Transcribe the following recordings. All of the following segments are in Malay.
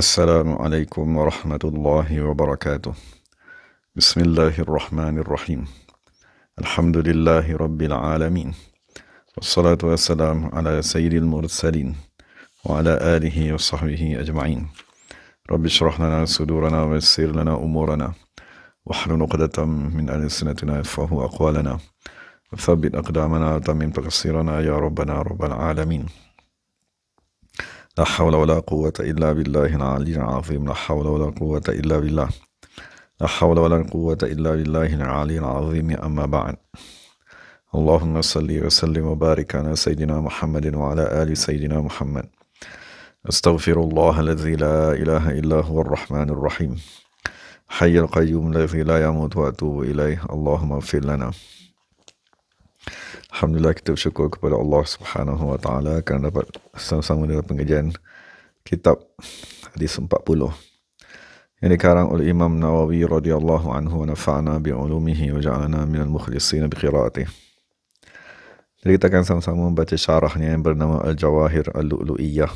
Assalamualaikum warahmatullahi wabarakatuh. Bismillahirrahmanirrahim. Alhamdulillahi rabbil alamin. Wassalatu wassalamu ala sayyidil mursalin wa ala alihi wa sahbihi ajma'in. Rabbi syrah lana sudurana wa yassir lana umurana wahlul 'uqdatam min alsinatina yafqahu aqwalana wa thabbit aqdamana wa tammim taqsirana ya rabbana rabbal alamin. La hawla wa la quwwata illa billahil aliyyil azim. La hawla wa la quwwata illa billah. La hawla wa la quwwata illa billahil aliyyil azim. Amma ba'd. Allahumma salli wa sallim wa barik ala sayyidina Muhammadin wa ala ali sayyidina Muhammad. Astaghfirullah alladzi la ilaha illa huwa ar-rahmanir rahim. Hayyul qayyum alladzi la yamutu wa atubu ilaih. Allahumma ighfir lana. Alhamdulillah, kita bersyukur kepada Allah Subhanahu wa taala kerana dapat sama-sama dalam pengajian kitab hadis 40 yang dikarang oleh Imam Nawawi radhiyallahu anhu wa nafa'ana bi ulumihi wa ja'alana minal mukhlisin bi qiraatih. Jadi kita akan sama-sama membaca syarahnya yang bernama Al-Jawahir Al-Lu'lu'iyah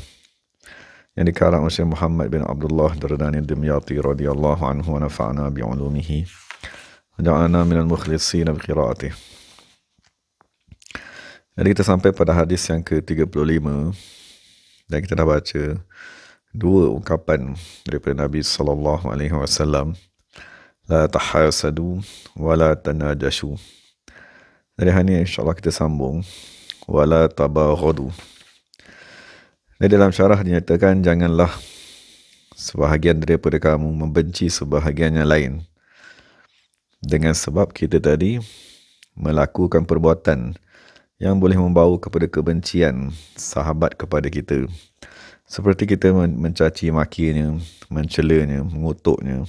yang dikarang oleh Syekh Muhammad bin Abdullah Dardani Dimyati radhiyallahu anhu wa nafa'ana bi ulumihi wa ja'alana minal mukhlisin bi qiraatih. Jadi kita sampai pada hadis yang ke-35 dan kita dah baca dua ungkapan daripada Nabi sallallahu alaihi wasallam, la tahasadu wa la tanajashu. Jadi hari ini insya-Allah kita sambung wala tabaghadu. Di dalam syarah dinyatakan janganlah sebahagian daripada kamu membenci sebahagian yang lain dengan sebab kita tadi melakukan perbuatan yang boleh membawa kepada kebencian sahabat kepada kita. Seperti kita mencaci makinya, mencelanya, mengutuknya,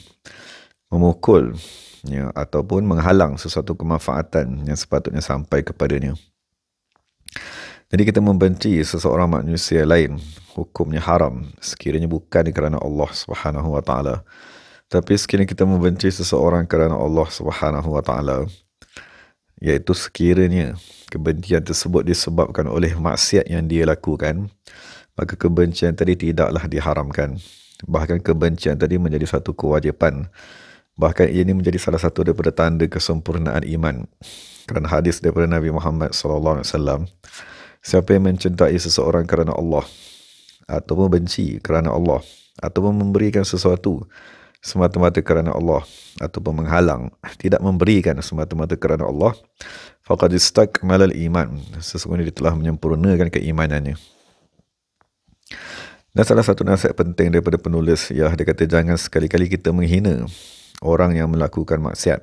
memukulnya ataupun menghalang sesuatu kemanfaatan yang sepatutnya sampai kepadanya. Jadi kita membenci seseorang manusia lain, hukumnya haram sekiranya bukan kerana Allah Subhanahu wa taala. Tapi sekiranya kita membenci seseorang kerana Allah Subhanahu wa taala, iaitu sekiranya kebencian tersebut disebabkan oleh maksiat yang dia lakukan, maka kebencian tadi tidaklah diharamkan. Bahkan kebencian tadi menjadi satu kewajipan. Bahkan ini menjadi salah satu daripada tanda kesempurnaan iman. Kerana hadis daripada Nabi Muhammad SAW, siapa yang mencintai seseorang kerana Allah, atau membenci kerana Allah, atau memberikan sesuatu semata-mata kerana Allah, ataupun menghalang, tidak memberikan semata-mata kerana Allah, faqad istakmala al-iman, sesungguhnya dia telah menyempurnakan keimanannya. Dan salah satu nasihat penting daripada penulis, dia kata jangan sekali-kali kita menghina orang yang melakukan maksiat.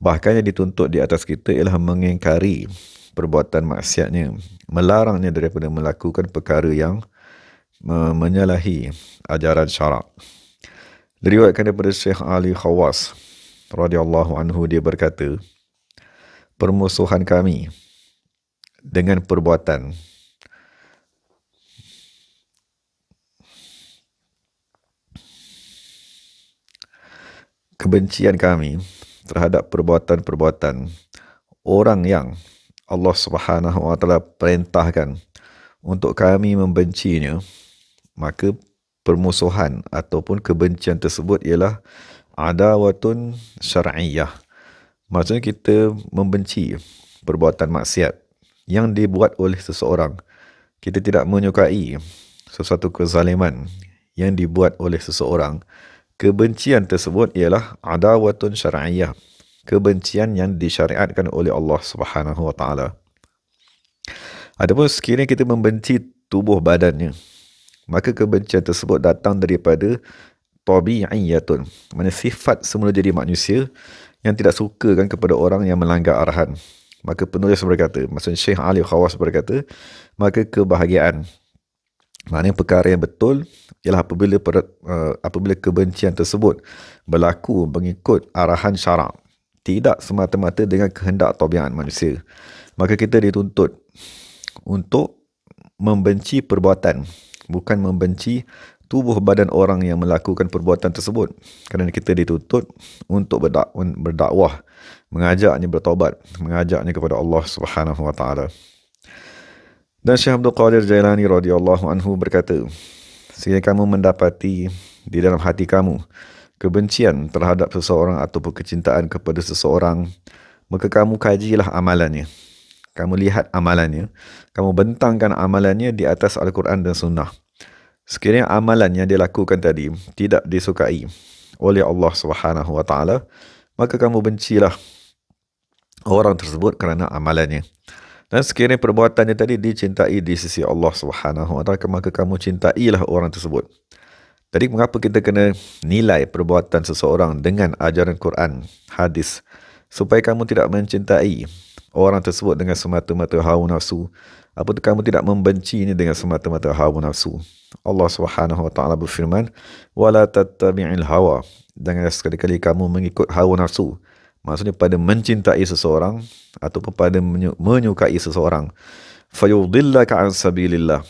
Bahkan yang dituntut di atas kita ialah mengingkari perbuatan maksiatnya, melarangnya daripada melakukan perkara yang menyalahi ajaran syarak. Diriwayatkan daripada Syekh Ali Khawas radhiyallahu anhu, dia berkata, permusuhan kami dengan perbuatan kebencian kami terhadap perbuatan-perbuatan orang yang Allah Subhanahu wa taala perintahkan untuk kami membencinya, maka permusuhan ataupun kebencian tersebut ialah adawatun syar'iyyah. Maksudnya kita membenci perbuatan maksiat yang dibuat oleh seseorang. Kita tidak menyukai sesuatu kezaliman yang dibuat oleh seseorang. Kebencian tersebut ialah adawatun syar'iyyah, kebencian yang disyariatkan oleh Allah Subhanahu wa taala. Adapun sekiranya kita membenci tubuh badannya, maka kebencian tersebut datang daripada tabi'iyatun, mana sifat semula jadi manusia yang tidak suka kan kepada orang yang melanggar arahan. Maka penulis berkata, maksudnya Syekh Ali Khawas berkata, maka kebahagiaan, maknanya perkara yang betul ialah apabila kebencian tersebut berlaku mengikut arahan syarak, tidak semata-mata dengan kehendak tabiat manusia. Maka kita dituntut untuk membenci perbuatan, bukan membenci tubuh badan orang yang melakukan perbuatan tersebut. Kerana kita dituntut untuk berdakwah, mengajaknya bertaubat, mengajaknya kepada Allah Subhanahu wa taala. Dan Syekh Abdul Qadir Jailani radhiyallahu anhu berkata, sehingga kamu mendapati di dalam hati kamu kebencian terhadap seseorang ataupun kecintaan kepada seseorang, maka kamu kajilah amalannya. Kamu lihat amalannya, kamu bentangkan amalannya di atas Al-Quran dan Sunnah. Sekiranya amalan yang dia lakukan tadi tidak disukai oleh Allah Subhanahu Wa Taala, maka kamu bencilah orang tersebut kerana amalannya. Dan sekiranya perbuatannya tadi dicintai di sisi Allah Subhanahu Wa Taala, maka kamu cintailah orang tersebut. Jadi mengapa kita kena nilai perbuatan seseorang dengan ajaran Quran, hadis, supaya kamu tidak mencintai orang tersebut dengan semata-mata hawa nafsu, apatah kamu tidak membencinya dengan semata-mata hawa nafsu. Allah Subhanahu Wa Taala berfirman, "Wala tattabi'il hawa." Jangan sekali-kali kamu mengikut hawa nafsu. Maksudnya pada mencintai seseorang ataupun pada menyukai seseorang. Fayudillaka an sabilillah.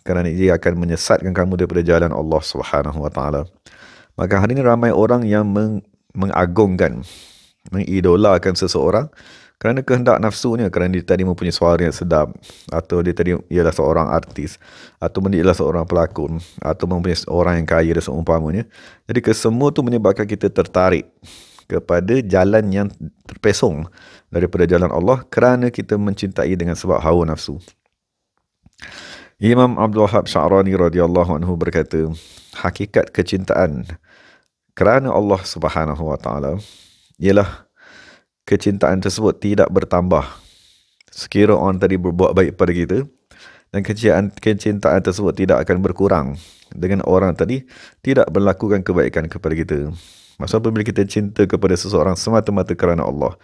Kerana dia akan menyesatkan kamu daripada jalan Allah Subhanahu Wa Taala. Maka hari ini ramai orang yang mengagungkan, mengidolakan seseorang kerana kehendak nafsunya, kerana dia tadi mempunyai suara yang sedap, atau dia tadi ialah seorang artis, atau dia ialah seorang pelakon, atau mempunyai orang yang kaya dan seumpamanya. Jadi kesemua itu menyebabkan kita tertarik kepada jalan yang terpesong daripada jalan Allah kerana kita mencintai dengan sebab hawa nafsu. Imam Abdul Wahab Sya'rani radhiyallahu anhu berkata, hakikat kecintaan kerana Allah Subhanahu Wa Taala ialah kecintaan tersebut tidak bertambah sekira orang tadi berbuat baik pada kita, dan kecintaan tersebut tidak akan berkurang dengan orang tadi tidak melakukan kebaikan kepada kita. Maksudnya apabila kita cinta kepada seseorang semata-mata kerana Allah,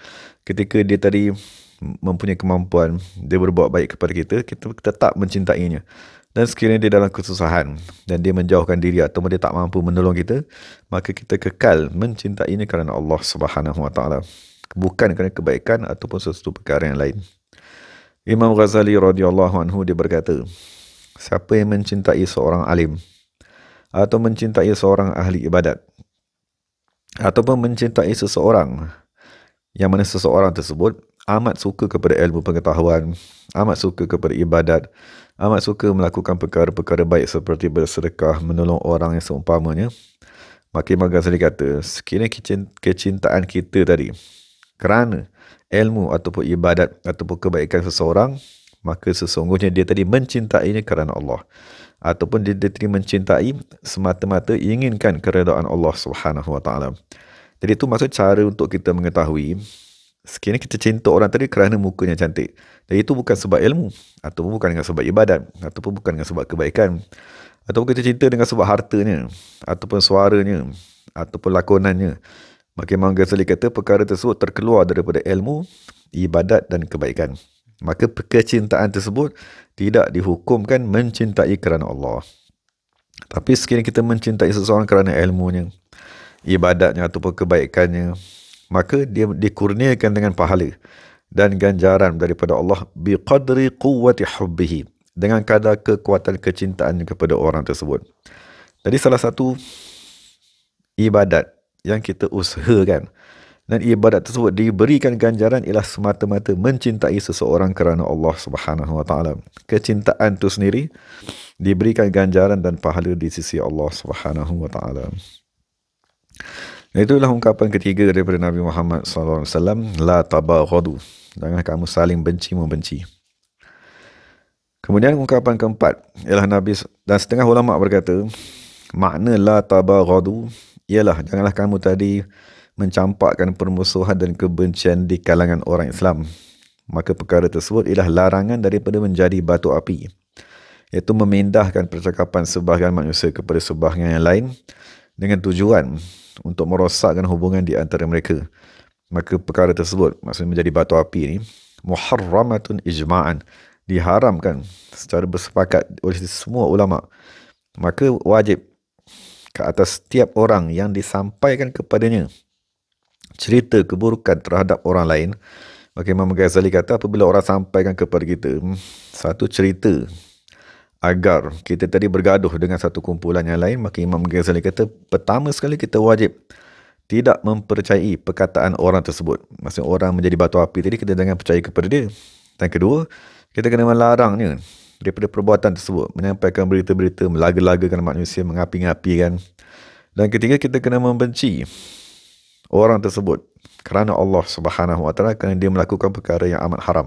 ketika dia tadi mempunyai kemampuan, dia berbuat baik kepada kita, kita tetap mencintainya. Dan sekiranya dia dalam kesusahan dan dia menjauhkan diri atau dia tak mampu menolong kita, maka kita kekal mencintainya kerana Allah Subhanahu Wa Taala, bukan kerana kebaikan ataupun sesuatu perkara yang lain. Imam Ghazali radhiyallahu anhu dia berkata, siapa yang mencintai seorang alim atau mencintai seorang ahli ibadat ataupun mencintai seseorang yang mana seseorang tersebut amat suka kepada ilmu pengetahuan, amat suka kepada ibadat, amat suka melakukan perkara-perkara baik seperti bersedekah, menolong orang yang seumpamanya, maka Imam Ghazali kata, sekiranya kecintaan kita tadi kerana ilmu ataupun ibadat ataupun kebaikan seseorang, maka sesungguhnya dia tadi mencintainya kerana Allah, ataupun dia tadi mencintai semata-mata inginkan keredaan Allah Subhanahu Wa Taala. Jadi itu maksud cara untuk kita mengetahui sekiranya kita cinta orang tadi kerana mukanya cantik. Dan itu bukan sebab ilmu, ataupun bukan dengan sebab ibadat, ataupun bukan dengan sebab kebaikan, ataupun kita cinta dengan sebab hartanya, ataupun suaranya, ataupun lakonannya. Maka Imam Ghazali kata perkara tersebut terkeluar daripada ilmu, ibadat dan kebaikan. Maka kecintaan tersebut tidak dihukumkan mencintai kerana Allah. Tapi sekiranya kita mencintai seseorang kerana ilmunya, ibadatnya ataupun kebaikannya, maka dia dikurniakan dengan pahala dan ganjaran daripada Allah biqadri quwwati hubbihi, dengan kadar kekuatan kecintaannya kepada orang tersebut. Jadi salah satu ibadat yang kita usahakan dan ibadat tersebut diberikan ganjaran ialah semata-mata mencintai seseorang kerana Allah Subhanahu Wa Taala. Kecintaan itu sendiri diberikan ganjaran dan pahala di sisi Allah Subhanahu Wa Taala. Itulah ungkapan ketiga daripada Nabi Muhammad SAW, la tabaghadu, jangan kamu saling benci-membenci. Kemudian ungkapan keempat ialah Nabi, dan setengah ulama berkata makna la tabaghadu ialah janganlah kamu tadi mencampakkan permusuhan dan kebencian di kalangan orang Islam. Maka perkara tersebut ialah larangan daripada menjadi batu api, iaitu memindahkan percakapan sebahagian manusia kepada sebahagian yang lain dengan tujuan untuk merosakkan hubungan di antara mereka. Maka perkara tersebut, maksudnya menjadi batu api ni, muharramatun ijma'an, diharamkan secara bersepakat oleh semua ulama. Maka wajib ke atas setiap orang yang disampaikan kepadanya cerita keburukan terhadap orang lain. Maka Imam Ghazali kata, apabila orang sampaikan kepada kita satu cerita agar kita tadi bergaduh dengan satu kumpulan yang lain, maka Imam Ghazali kata, pertama sekali kita wajib tidak mempercayai perkataan orang tersebut. Maksudnya orang menjadi batu api tadi, kita jangan percaya kepada dia. Dan kedua, kita kena melarangnya daripada perbuatan tersebut, menyampaikan berita-berita, melaga-lagakan manusia, mengapi-ngapikan. Dan ketiga, kita kena membenci orang tersebut kerana Allah Subhanahu Wa Taala, kerana dia melakukan perkara yang amat haram.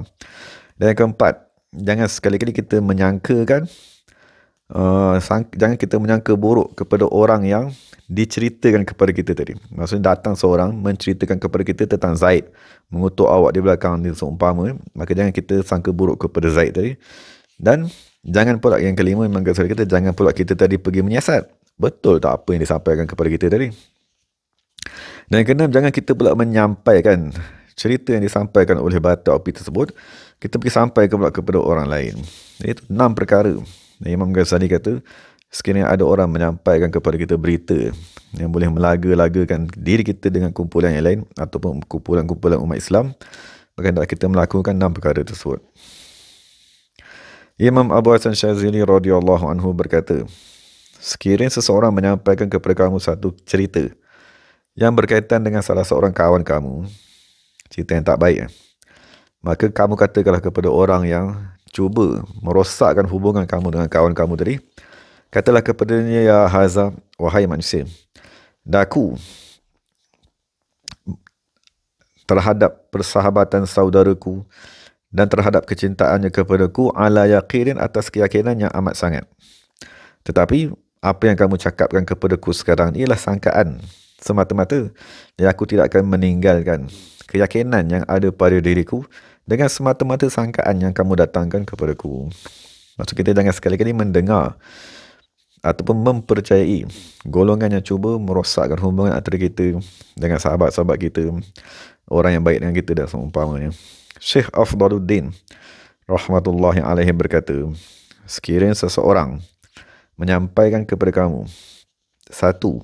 Dan yang keempat, jangan sekali-kali kita menyangkakan jangan kita menyangka buruk kepada orang yang diceritakan kepada kita tadi. Maksudnya datang seorang menceritakan kepada kita tentang Zaid, mengutuk awak di belakang ni seumpama, maka jangan kita sangka buruk kepada Zaid tadi. Dan jangan pula, yang kelima, memang kita jangan pula kita tadi pergi menyiasat. Betul tak apa yang disampaikan kepada kita tadi? Dan yang keenam, jangan kita pula menyampaikan cerita yang disampaikan oleh batu api tersebut, kita pergi sampaikan pula kepada orang lain. Itu 6 perkara. Dan Imam Ghazali kata, sekiranya ada orang menyampaikan kepada kita berita yang boleh melaga-lagakan diri kita dengan kumpulan yang lain ataupun kumpulan-kumpulan umat Islam, maka hendaklah kita melakukan 6 perkara tersebut. Imam Abu Hasan Syazili radhiyallahu anhu berkata, sekiranya seseorang menyampaikan kepada kamu satu cerita yang berkaitan dengan salah seorang kawan kamu, cerita yang tak baik, maka kamu katakanlah kepada orang yang cuba merosakkan hubungan kamu dengan kawan kamu tadi, katalah kepadanya, ya haza, wahai manusia, daku terhadap persahabatan saudaraku dan terhadap kecintaannya kepadaku ala yaqinin, atas keyakinan yang amat sangat. Tetapi apa yang kamu cakapkan kepadaku sekarang ialah sangkaan semata-mata, yang aku tidak akan meninggalkan keyakinan yang ada pada diriku dengan semata-mata sangkaan yang kamu datangkan kepadaku. Maksud kita jangan sekali-kali mendengar ataupun mempercayai golongan yang cuba merosakkan hubungan antara kita dengan sahabat-sahabat kita, orang yang baik dengan kita dan seumpamanya. Syekh Afdaluddin rahmatullahi alaihi berkata, sekiranya seseorang menyampaikan kepada kamu satu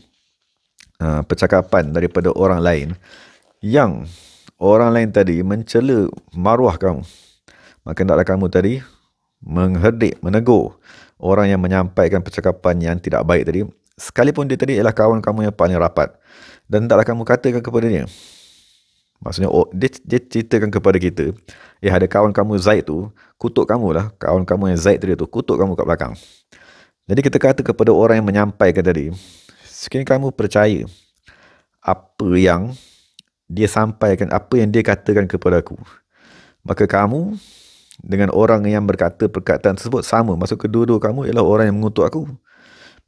percakapan daripada orang lain yang orang lain tadi mencela maruah kamu, maka hendaklah kamu tadi mengherdik, menegur orang yang menyampaikan percakapan yang tidak baik tadi, sekalipun dia tadi ialah kawan kamu yang paling rapat. Dan hendaklah kamu katakan kepada dia, maksudnya dia ceritakan kepada kita, ada kawan kamu Zaid tu kutuk kamu lah, kawan kamu yang Zaid tadi tu kutuk kamu kat belakang. Jadi kita kata kepada orang yang menyampaikan tadi, sekiranya kamu percaya apa yang dia sampaikan, apa yang dia katakan kepada aku, maka kamu dengan orang yang berkata perkataan tersebut sama. Maksud kedua-dua kamu ialah orang yang mengutuk aku.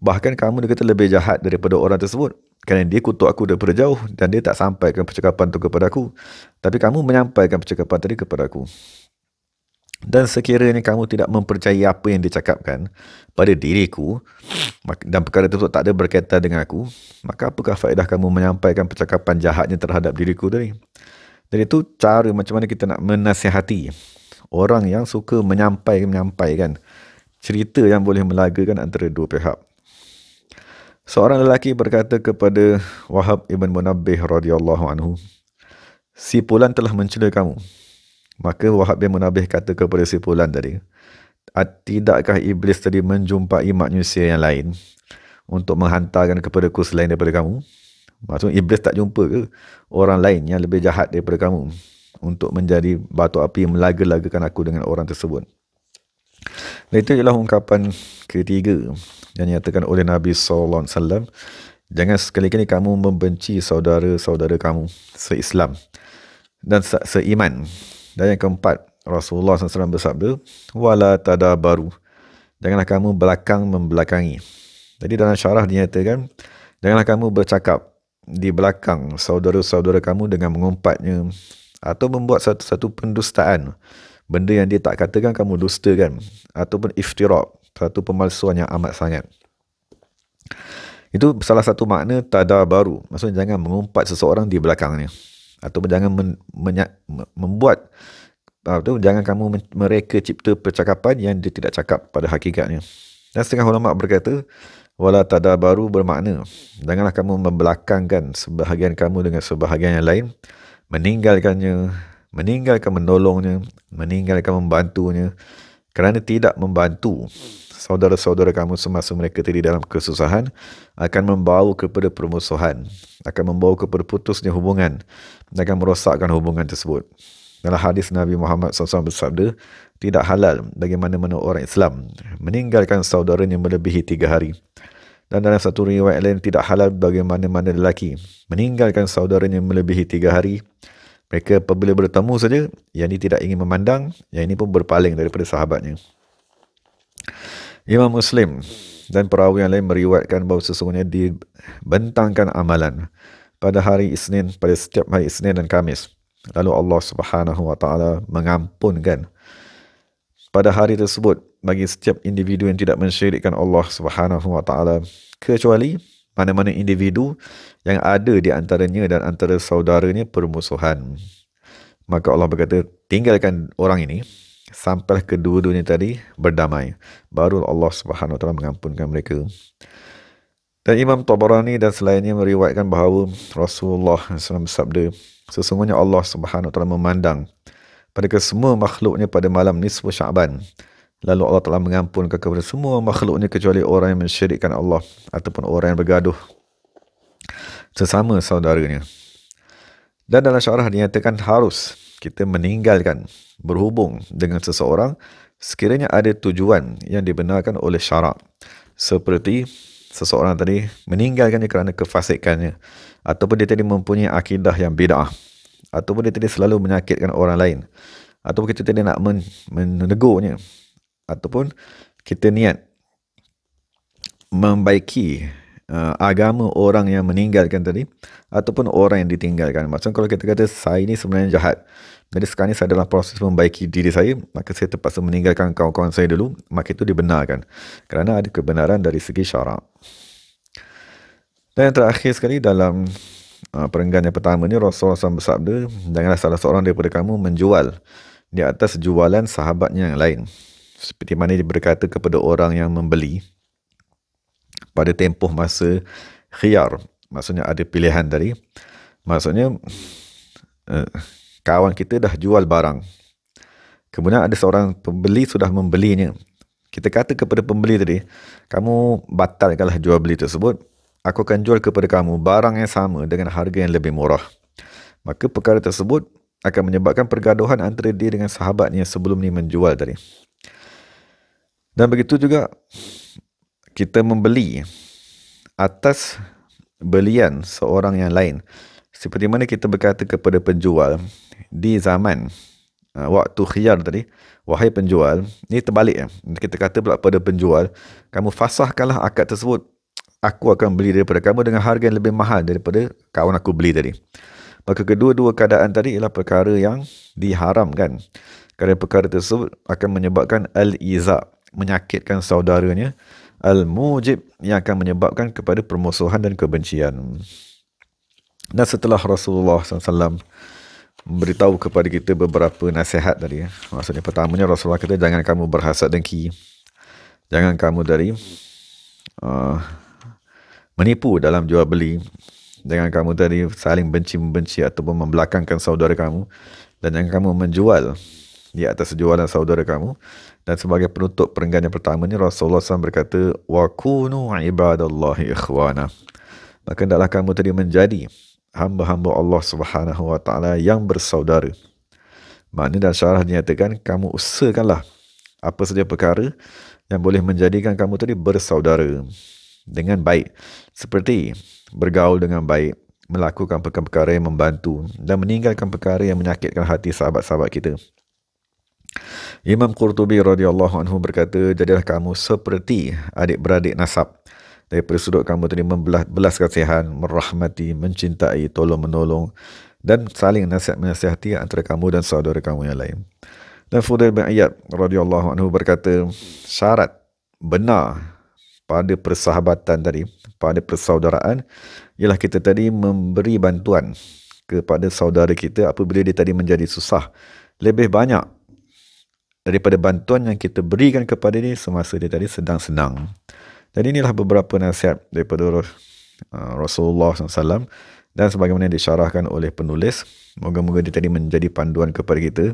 Bahkan kamu, dia kata, lebih jahat daripada orang tersebut, kerana dia kutuk aku daripada jauh dan dia tak sampaikan percakapan itu kepada aku, tapi kamu menyampaikan percakapan tadi kepada aku. Dan sekiranya kamu tidak mempercayai apa yang dicakapkan pada diriku dan perkara tersebut tak ada berkaitan dengan aku, maka apakah faedah kamu menyampaikan percakapan jahatnya terhadap diriku tadi? Jadi itu cara macam mana kita nak menasihati orang yang suka menyampaikan cerita yang boleh melagakan antara dua pihak. Seorang lelaki berkata kepada Wahab ibn Munabbih radhiyallahu anhu, si Fulan telah mencela kamu. Maka Wahab bin Munabbih kata kepada si Fulan tadi, tidakkah iblis tadi menjumpai manusia yang lain untuk menghantarkan kepadaku selain daripada kamu? Maksudnya iblis tak jumpa ke orang lain yang lebih jahat daripada kamu untuk menjadi batu api yang melaga-lagakan aku dengan orang tersebut? Dan itu ialah ungkapan ketiga yang dinyatakan oleh Nabi SAW. Jangan sekali-kali kamu membenci saudara-saudara kamu se-Islam dan seiman. Dan yang keempat, Rasulullah SAW bersabda, wala tadabaru, janganlah kamu belakang membelakangi. Jadi dalam syarah dinyatakan, janganlah kamu bercakap di belakang saudara-saudara kamu dengan mengumpatnya atau membuat satu pendustaan, benda yang dia tak katakan kamu dustakan, ataupun iftirak, satu pemalsuan yang amat sangat. Itu salah satu makna tadabaru, maksudnya jangan mengumpat seseorang di belakangnya, atau jangan membuat jangan kamu mereka cipta percakapan yang dia tidak cakap pada hakikatnya. Dan setengah ulama berkata, wala tadabaru bermakna janganlah kamu membelakangkan sebahagian kamu dengan sebahagian yang lain, meninggalkan menolongnya, meninggalkan membantunya, kerana tidak membantu saudara-saudara kamu semasa mereka tadi dalam kesusahan akan membawa kepada permusuhan, akan membawa kepada putusnya hubungan, akan merosakkan hubungan tersebut. Dalam hadis Nabi Muhammad SAW bersabda, tidak halal bagi mana-mana orang Islam meninggalkan saudaranya melebihi 3 hari. Dan dalam satu riwayat lain, tidak halal bagi mana-mana lelaki meninggalkan saudaranya melebihi 3 hari. Mereka apabila bertemu saja, yang ini tidak ingin memandang, yang ini pun berpaling daripada sahabatnya. Imam Muslim dan perawi yang lain meriwayatkan bahawa sesungguhnya dibentangkan amalan pada hari Isnin, pada setiap hari Isnin dan Khamis. Lalu Allah Subhanahu Wa Taala mengampunkan pada hari tersebut bagi setiap individu yang tidak mensyirikkan Allah Subhanahu Wa Taala, kecuali mana-mana individu yang ada di antaranya dan antara saudaranya permusuhan. Maka Allah berkata, tinggalkan orang ini sampai kedua-duanya tadi berdamai, baru Allah Subhanahu Wa Taala mengampunkan mereka. Dan Imam Tabarani dan selainnya meriwayatkan bahawa Rasulullah SAW bersabda, sesungguhnya Allah Subhanahu Wa Taala memandang pada kesemua makhluknya pada malam nisfu Sya'ban. Lalu Allah telah mengampunkan kepada semua makhluknya kecuali orang yang mensyirikkan Allah ataupun orang yang bergaduh sesama saudaranya. Dan dalam syarah dinyatakan harus kita meninggalkan berhubung dengan seseorang sekiranya ada tujuan yang dibenarkan oleh syarak. Seperti seseorang tadi meninggalkannya kerana kefasikannya, ataupun dia tadi mempunyai akidah yang bid'ah, ataupun dia tadi selalu menyakitkan orang lain, ataupun kita tadi nak menegurnya, ataupun kita niat membaiki agama orang yang meninggalkan tadi, ataupun orang yang ditinggalkan. Maksudnya kalau kita kata saya ini sebenarnya jahat, jadi sekarang ini saya dalam proses membaiki diri saya, maka saya terpaksa meninggalkan kawan-kawan saya dulu, maka itu dibenarkan kerana ada kebenaran dari segi syarak. Dan yang terakhir sekali dalam perenggan yang pertama ni, Rasulullah SAW bersabda, janganlah salah seorang daripada kamu menjual di atas jualan sahabatnya yang lain, seperti mana dia berkata kepada orang yang membeli pada tempoh masa khiyar, maksudnya ada pilihan tadi. Maksudnya kawan kita dah jual barang, kemudian ada seorang pembeli sudah membelinya. Kita kata kepada pembeli tadi, kamu batalkanlah jual beli tersebut, aku akan jual kepada kamu barang yang sama dengan harga yang lebih murah. Maka perkara tersebut akan menyebabkan pergaduhan antara dia dengan sahabatnya sebelum ni menjual tadi. Dan begitu juga kita membeli atas belian seorang yang lain, seperti mana kita berkata kepada penjual di zaman waktu khiyar tadi, wahai penjual, ni terbalik. Kita kata pula pada penjual, kamu fasahkanlah akad tersebut, aku akan beli daripada kamu dengan harga yang lebih mahal daripada kawan aku beli tadi. Maka kedua-dua keadaan tadi ialah perkara yang diharamkan, kerana perkara tersebut akan menyebabkan al-iza, menyakitkan saudaranya, al-mujib, yang akan menyebabkan kepada permusuhan dan kebencian. Dan setelah Rasulullah SAW memberitahu kepada kita beberapa nasihat tadi, maksudnya pertamanya Rasulullah kata, jangan kamu berhasad dengki, jangan kamu dari menipu dalam jual beli, jangan kamu tadi saling benci-membenci ataupun membelakangkan saudara kamu, dan jangan kamu menjual di atas jualan saudara kamu. Dan sebagai penutup perenggan yang pertama ni, Rasulullah SAW berkata, wa kunu ibadallahi ikhwana, maka hendaklah kamu tadi menjadi hamba-hamba Allah Subhanahu Wa Taala yang bersaudara. Maknanya dalam syarah dinyatakan, kamu usahakanlah apa saja perkara yang boleh menjadikan kamu tadi bersaudara dengan baik, seperti bergaul dengan baik, melakukan perkara-perkara yang membantu, dan meninggalkan perkara yang menyakitkan hati sahabat-sahabat kita. Imam Qurtubi radhiyallahu anhu berkata, jadilah kamu seperti adik-beradik nasab, daripada sudut kamu tadi membelas kasihan, merahmati, mencintai, tolong-menolong, dan saling nasihat-menasihati antara kamu dan saudara kamu yang lain. Dan Fudail bin Iyad radhiyallahu anhu berkata, syarat benar pada persahabatan tadi, pada persaudaraan, ialah kita tadi memberi bantuan kepada saudara kita apabila dia tadi menjadi susah, lebih banyak daripada bantuan yang kita berikan kepada dia semasa dia tadi sedang senang. Jadi inilah beberapa nasihat daripada Rasulullah SAW, dan sebagaimana disyarahkan oleh penulis, moga-moga dia tadi menjadi panduan kepada kita.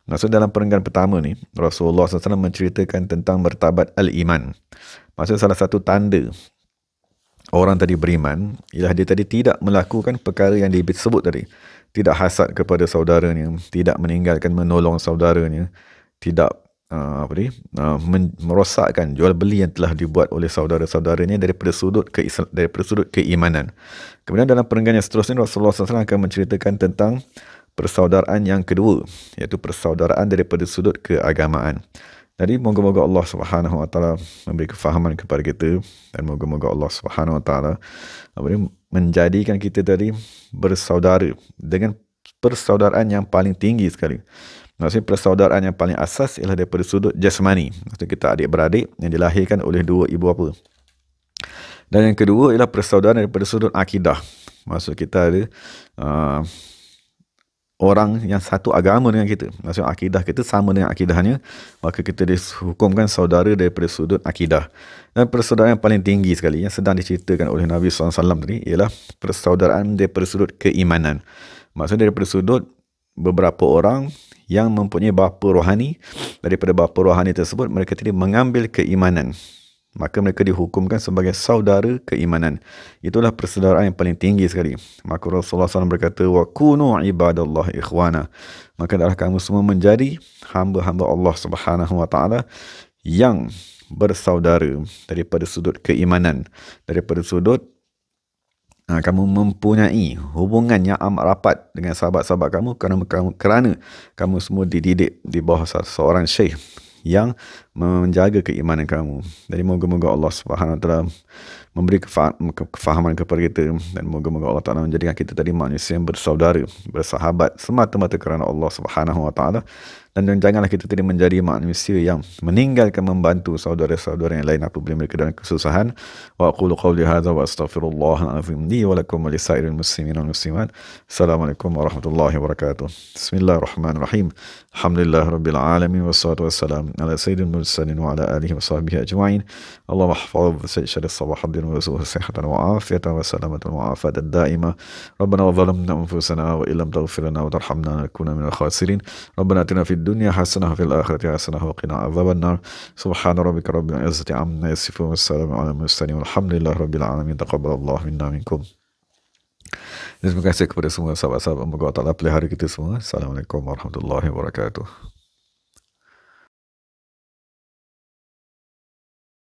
Maksud dalam perenggan pertama ni, Rasulullah SAW menceritakan tentang martabat al-iman. Maksud salah satu tanda orang tadi beriman ialah dia tadi tidak melakukan perkara yang disebut tadi, tidak hasad kepada saudaranya, tidak meninggalkan menolong saudaranya, tidak merosakkan jual beli yang telah dibuat oleh saudara-saudaranya daripada sudut keimanan. Kemudian dalam perenggan yang seterusnya Rasulullah SAW akan menceritakan tentang persaudaraan yang kedua, iaitu persaudaraan daripada sudut keagamaan. Jadi moga-moga Allah Subhanahu Wa Taala memberi kefahaman kepada kita, dan moga-moga Allah Subhanahu Wa Taala menjadikan kita tadi bersaudara dengan persaudaraan yang paling tinggi sekali. Maksudnya persaudaraan yang paling asas ialah daripada sudut jasmani. Maksudnya kita adik-beradik yang dilahirkan oleh dua ibu bapa. Dan yang kedua ialah persaudaraan daripada sudut akidah. Maksud kita ada orang yang satu agama dengan kita. Maksudnya akidah kita sama dengan akidahnya, maka kita dihukumkan saudara daripada sudut akidah. Dan persaudaraan yang paling tinggi sekali yang sedang diceritakan oleh Nabi SAW tadi ialah persaudaraan daripada sudut keimanan. Maksudnya daripada sudut beberapa orang yang mempunyai bapa rohani, daripada bapa rohani tersebut mereka tidak mengambil keimanan, maka mereka dihukumkan sebagai saudara keimanan. Itulah persaudaraan yang paling tinggi sekali. Maka Rasulullah SAW berkata, wa kunu ibadallah ikhwana. Maka adalah kamu semua menjadi hamba-hamba Allah Subhanahu Wa Taala yang bersaudara daripada sudut keimanan, daripada sudut kamu mempunyai hubungan yang amat rapat dengan sahabat-sahabat kamu kerana kamu semua dididik di bawah seorang syekh yang menjaga keimanan kamu. Jadi moga-moga Allah Subhanahu Wa Taala memberi kefahaman kepada kita, dan moga-moga Allah Taala menjadikan kita tadi manusia yang bersaudara, bersahabat semata-mata kerana Allah Subhanahu Wa Taala. Dan janganlah kita tadi menjadi manusia yang meninggalkan membantu saudara-saudara yang lain apabila mereka dalam kesusahan. Wa aqulu qawli hadza wa astaghfirullahal azim li wa lakum wa lisairil muslimin wal muslimat. Assalamualaikum warahmatullahi wabarakatuh. Bismillahirrahmanirrahim. Alhamdulillahirabbil alamin wassalatu wassalamu ala sayyidil mursalin wa ala alihi washabbihi ajma'in. Allahumma ihfaz sayyid as-sabahaddin wa zuhur sihhatan wa afiyatan wa salamatan wa afatan daimah. Rabbana wa zalamna anfusana wa illam taghfir lana wa tarhamna lanakunanna minal khasirin. Rabbana atina fid dunya hasanah wa fil akhirati hasanah wa qina adzabannar. Subhana rabbika rabbil izzati amma yasifun wa salamun alal mursalin walhamdulillahi rabbil alamin. Taqabbalallahu minna minkum. Terima kasih kepada semua sahabat-sahabat. Moga Allah Taala pelihara kita semua. Assalamualaikum warahmatullahi wabarakatuh.